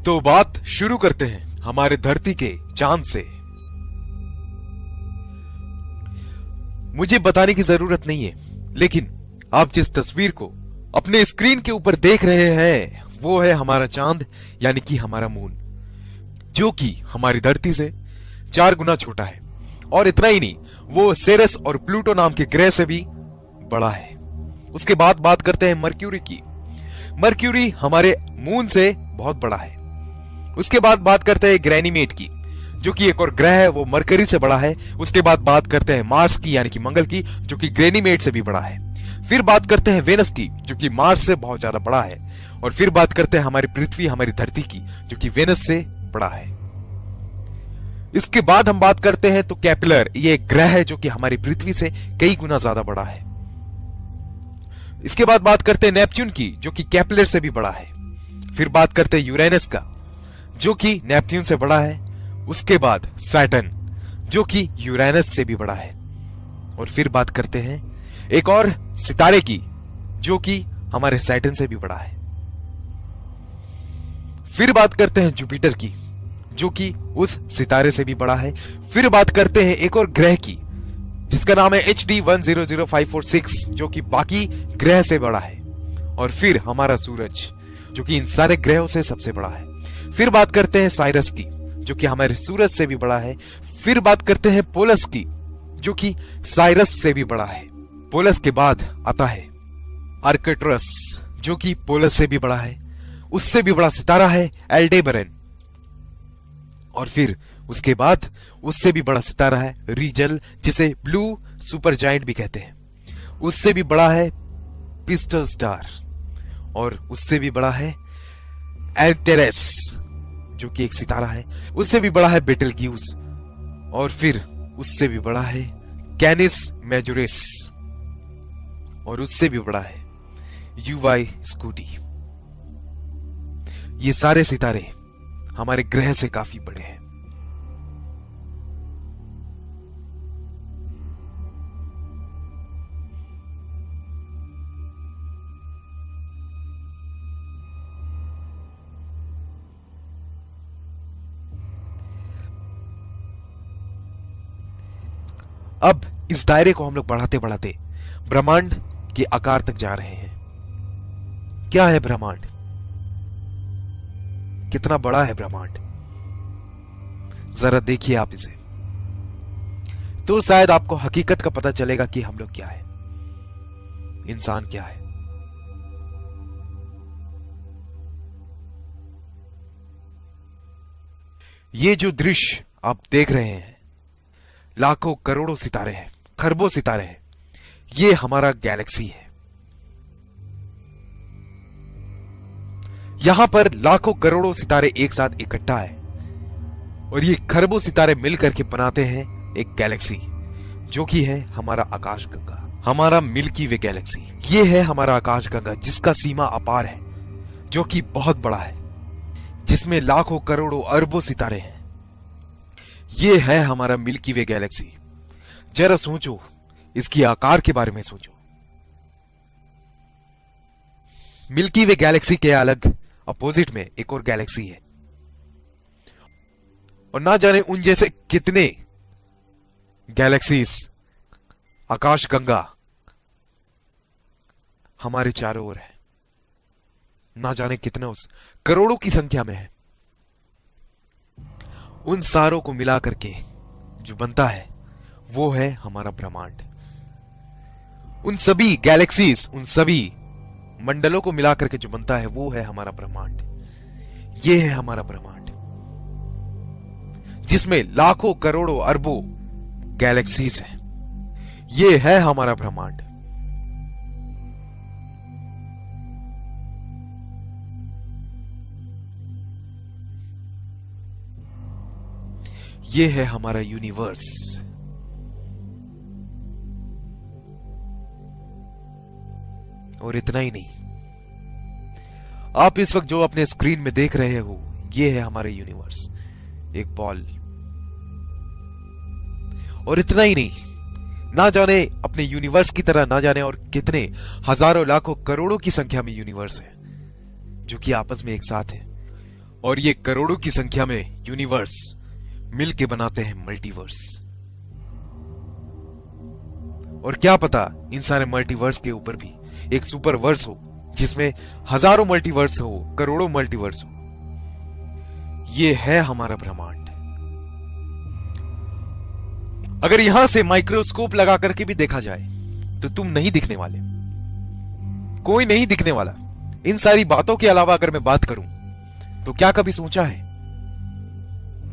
तो बात शुरू करते हैं हमारे धरती के चांद से। मुझे बताने की जरूरत नहीं है, लेकिन आप जिस तस्वीर को अपने स्क्रीन के ऊपर देख रहे हैं वो है हमारा चांद, यानी कि हमारा मून, जो कि हमारी धरती से 4 गुना छोटा है। और इतना ही नहीं, वो सेरस और प्लूटो नाम के ग्रह से भी बड़ा है। उसके बाद बात करते हैं मर्क्यूरी की। मर्क्यूरी हमारे मून से बहुत बड़ा है। उसके बाद बात करते हैं ग्रैनीमेट की, जो कि एक और ग्रह है, वो मरकरी से बड़ा है। उसके बाद बात करते हैं मार्स की, यानी कि मंगल की, जो कि ग्रैनीमेट से भी बड़ा है। फिर बात करते हैं वेनस की, जो कि मार्स से बहुत ज्यादा बड़ा है। और फिर बात करते हैं हमारी पृथ्वी, हमारी धरती की, जो कि वेनस से बड़ा है। इसके बाद हम बात करते हैं तो केपलर, ये एक ग्रह है जो कि हमारी पृथ्वी से कई गुना ज्यादा बड़ा है। इसके बाद बात करते हैं नेपच्यून की, जो कि केपलर से भी बड़ा है। फिर बात करते हैं यूरेनस का, जो कि नेपच्यून से बड़ा है। उसके बाद सैटर्न, जो कि यूरेनस से भी बड़ा है। और फिर बात करते हैं एक और सितारे की, जो कि हमारे सैटर्न से भी बड़ा है। फिर बात करते हैं जुपिटर की, जो कि उस सितारे से भी बड़ा है। फिर बात करते हैं एक और ग्रह की, जिसका नाम है HD 100546, जो कि बाकी ग्रह से बड़ा है। और फिर हमारा सूरज, जो कि इन सारे ग्रहों से सबसे बड़ा है। फिर बात करते हैं साइरस की, जो कि हमारे सूरज से भी बड़ा है। फिर बात करते हैं पोलस की, जो कि साइरस से भी बड़ा है। पोलस के बाद आता है आर्कटुरस, जो कि पोलस से भी बड़ा है। उससे भी बड़ा सितारा है एल्डेबरन। और फिर उसके बाद उससे भी बड़ा सितारा है रीजल, जिसे ब्लू सुपर जायंट भी कहते हैं। उससे भी बड़ा है पिस्टल स्टार। और उससे भी बड़ा है एल्टेरेस, जो कि एक सितारा है। उससे भी बड़ा है बेटलग्यूस। और फिर उससे भी बड़ा है कैनिस मेजोरिस। और उससे भी बड़ा है यूवाई स्कूटी। ये सारे सितारे हमारे ग्रह से काफी बड़े हैं। अब इस दायरे को हम लोग बढ़ाते बढ़ाते ब्रह्मांड के आकार तक जा रहे हैं। क्या है ब्रह्मांड? कितना बड़ा है ब्रह्मांड? जरा देखिए आप इसे, तो शायद आपको हकीकत का पता चलेगा कि हम लोग क्या है, इंसान क्या है। ये जो दृश्य आप देख रहे हैं, लाखों करोड़ों सितारे हैं, खरबों सितारे हैं। ये हमारा गैलेक्सी है। यहां पर लाखों करोड़ों सितारे एक साथ इकट्ठा है, और ये खरबों सितारे मिलकर के बनाते हैं एक गैलेक्सी, जो कि है हमारा आकाश गंगा, हमारा मिल्की वे गैलेक्सी। ये है हमारा आकाश गंगा, जिसका सीमा अपार है, जो कि बहुत बड़ा है, जिसमें लाखों करोड़ों अरबों सितारे हैं। ये है हमारा मिल्की वे गैलेक्सी। जरा सोचो, इसकी आकार के बारे में सोचो। मिल्की वे गैलेक्सी के अलग अपोजिट में एक और गैलेक्सी है, और ना जाने उन जैसे कितने गैलेक्सीज, आकाश गंगा हमारे चारों ओर है। ना जाने कितने, उस करोड़ों की संख्या में है। उन सारों को मिला करके जो बनता है वो है हमारा ब्रह्मांड। उन सभी गैलेक्सीज, उन सभी मंडलों को मिला करके जो बनता है वो है हमारा ब्रह्मांड। ये है हमारा ब्रह्मांड, जिसमें लाखों करोड़ों अरबों गैलेक्सीज हैं। ये है हमारा ब्रह्मांड। ये है हमारा यूनिवर्स। और इतना ही नहीं, आप इस वक्त जो अपने स्क्रीन में देख रहे हो, ये है हमारा यूनिवर्स, एक बॉल। और इतना ही नहीं, ना जाने अपने यूनिवर्स की तरह ना जाने और कितने हजारों लाखों करोड़ों की संख्या में यूनिवर्स हैं जो कि आपस में एक साथ हैं। और ये करोड़ों की संख्या में यूनिवर्स मिल के बनाते हैं मल्टीवर्स। और क्या पता इन सारे मल्टीवर्स के ऊपर भी एक सुपरवर्स हो जिसमें हजारों मल्टीवर्स हो, करोड़ों मल्टीवर्स हो। ये है हमारा ब्रह्मांड। अगर यहां से माइक्रोस्कोप लगा करके भी देखा जाए तो तुम नहीं दिखने वाले, कोई नहीं दिखने वाला। इन सारी बातों के अलावा अगर मैं बात करूं तो क्या कभी सोचा है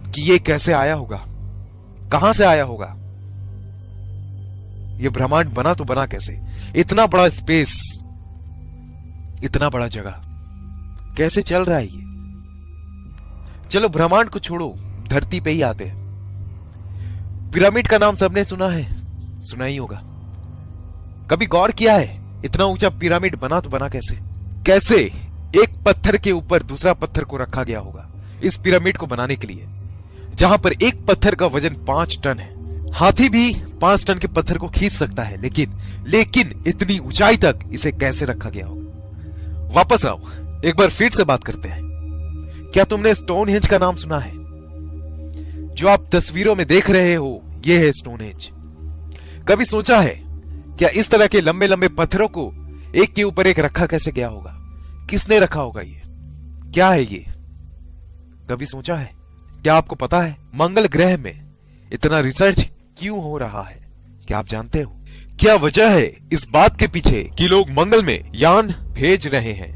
कि ये कैसे आया होगा, कहां से आया होगा? ये ब्रह्मांड बना तो बना कैसे? इतना बड़ा स्पेस, इतना बड़ा जगह कैसे चल रहा है ये? चलो ब्रह्मांड को छोड़ो, धरती पे ही आते हैं। पिरामिड का नाम सबने सुना है, सुना ही होगा। कभी गौर किया है इतना ऊंचा पिरामिड बना तो बना कैसे? कैसे एक पत्थर के ऊपर दूसरा पत्थर को रखा गया होगा इस पिरामिड को बनाने के लिए, जहां पर एक पत्थर का वजन 5 टन है। हाथी भी 5 टन के पत्थर को खींच सकता है, लेकिन इतनी ऊंचाई तक इसे कैसे रखा गया होगा? वापस आओ, एक बार फिर से बात करते हैं। क्या तुमने स्टोनहेंज का नाम सुना है? जो आप तस्वीरों में देख रहे हो ये है स्टोनहेंज। कभी सोचा है क्या इस तरह के लंबे लंबे पत्थरों को एक के ऊपर एक रखा कैसे गया होगा? किसने रखा होगा? ये क्या है? ये कभी सोचा है? क्या आपको पता है मंगल ग्रह में इतना रिसर्च क्यों हो रहा है? क्या आप जानते हो क्या वजह है इस बात के पीछे कि लोग मंगल में यान भेज रहे हैं,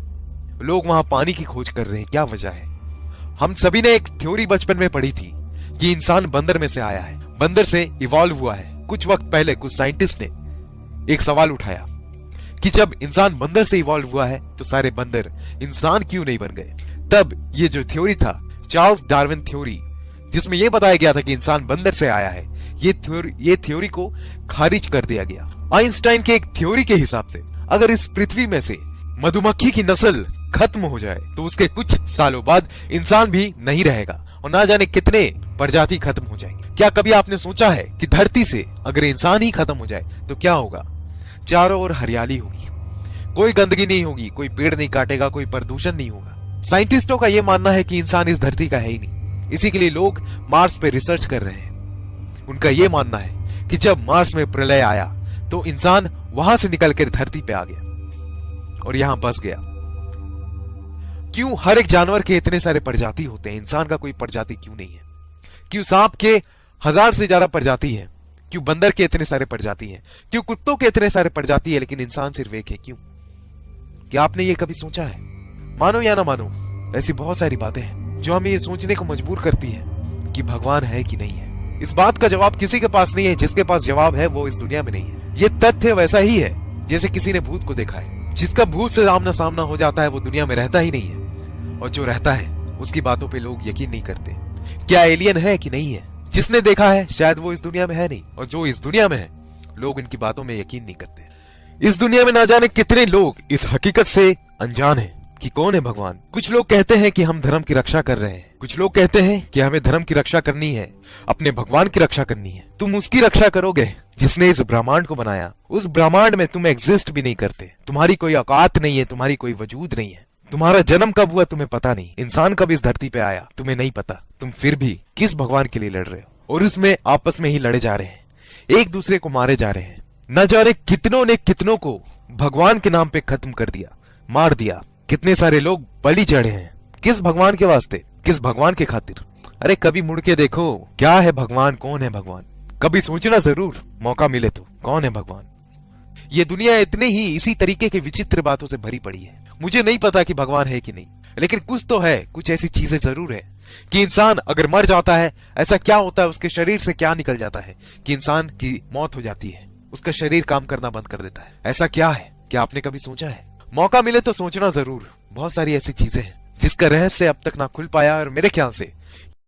लोग वहां पानी की खोज कर रहे हैं? क्या वजह है? हम सभी ने एक थ्योरी बचपन में पढ़ी थी कि इंसान बंदर में से आया है, बंदर से इवॉल्व हुआ है। कुछ वक्त पहले कुछ साइंटिस्ट ने एक सवाल उठाया कि जब इंसान बंदर से इवॉल्व हुआ है तो सारे बंदर इंसान क्यों नहीं बन गए? तब ये जो थ्योरी था चार्ल्स डार्विन थ्योरी, जिसमें यह बताया गया था कि इंसान बंदर से आया है, ये थ्योरी को खारिज कर दिया गया। आइंस्टाइन के एक थ्योरी के हिसाब से अगर इस पृथ्वी में से मधुमक्खी की नस्ल खत्म हो जाए तो उसके कुछ सालों बाद इंसान भी नहीं रहेगा और ना जाने कितने प्रजाति खत्म हो जाएंगे। क्या कभी आपने सोचा है कि धरती से अगर इंसान ही खत्म हो जाए तो क्या होगा? चारों ओर हरियाली होगी, कोई गंदगी नहीं होगी, कोई पेड़ नहीं काटेगा, कोई प्रदूषण नहीं होगा। साइंटिस्टों का यह मानना है कि इंसान इस धरती का है ही नहीं, इसी के लिए लोग मार्स पे रिसर्च कर रहे हैं। उनका यह मानना है कि जब मार्स में प्रलय आया तो इंसान वहां से निकलकर धरती पे आ गया और यहां बस गया। क्यों हर एक जानवर के इतने सारे प्रजाति होते हैं, इंसान का कोई प्रजाति क्यों नहीं है? क्यों सांप के 1000 से ज्यादा प्रजाति है? क्यों बंदर के इतने सारे प्रजाति हैं? क्यों कुत्तों के इतने सारे प्रजाति है लेकिन इंसान सिर्फ एक है? क्यों? क्या आपने ये कभी सोचा है? मानो या ना मानो, ऐसी बहुत सारी बातें हैं जो हमें ये सोचने को मजबूर करती है कि भगवान है कि नहीं है। इस बात का जवाब किसी के पास नहीं है, जिसके पास जवाब है वो इस दुनिया में नहीं है। ये तथ्य वैसा ही है जैसे किसी ने भूत को देखा है। जिसका भूत से आमना सामना हो जाता है वो दुनिया में रहता ही नहीं है, और जो रहता है उसकी बातों पे लोग यकीन नहीं करते। क्या एलियन है कि नहीं है? जिसने देखा है शायद वो इस दुनिया में है नहीं, और जो इस दुनिया में है लोग इनकी बातों में यकीन नहीं करते। इस दुनिया में ना जाने कितने लोग इस हकीकत से अनजान हैं कि कौन है भगवान। कुछ लोग कहते हैं कि हम धर्म की रक्षा कर रहे हैं, कुछ लोग कहते हैं कि हमें धर्म की रक्षा करनी है, अपने भगवान की रक्षा करनी है। तुम उसकी रक्षा करोगे जिसने इस ब्रह्मांड को बनाया। उस ब्रह्मांड में तुम एग्जिस्ट भी नहीं करते, तुम्हारी कोई औकात नहीं है, तुम्हारी कोई वजूद नहीं है। तुम्हारा जन्म कब हुआ तुम्हें पता नहीं, इंसान कब इस धरती पे आया तुम्हें नहीं पता। तुम फिर भी किस भगवान के लिए लड़ रहे हो, और उसमें आपस में ही लड़े जा रहे हैं, एक दूसरे को मारे जा रहे हैं। न जाने कितनों ने कितनों को भगवान के नाम पे खत्म कर दिया, मार दिया। कितने सारे लोग बलि चढ़े हैं, किस भगवान के वास्ते, किस भगवान के खातिर? अरे कभी मुड़ के देखो, क्या है भगवान, कौन है भगवान? कभी सोचना जरूर, मौका मिले तो, कौन है भगवान? ये दुनिया इतने ही इसी तरीके के विचित्र बातों से भरी पड़ी है। मुझे नहीं पता कि भगवान है कि नहीं, लेकिन कुछ तो है, कुछ ऐसी चीजें जरूर है कि इंसान अगर मर जाता है, ऐसा क्या होता है, उसके शरीर से क्या निकल जाता है कि इंसान की मौत हो जाती है, उसका शरीर काम करना बंद कर देता है। ऐसा क्या है? क्या आपने कभी सोचा है? मौका मिले तो सोचना जरूर। बहुत सारी ऐसी चीजें हैं जिसका रहस्य अब तक ना खुल पाया, और मेरे ख्याल से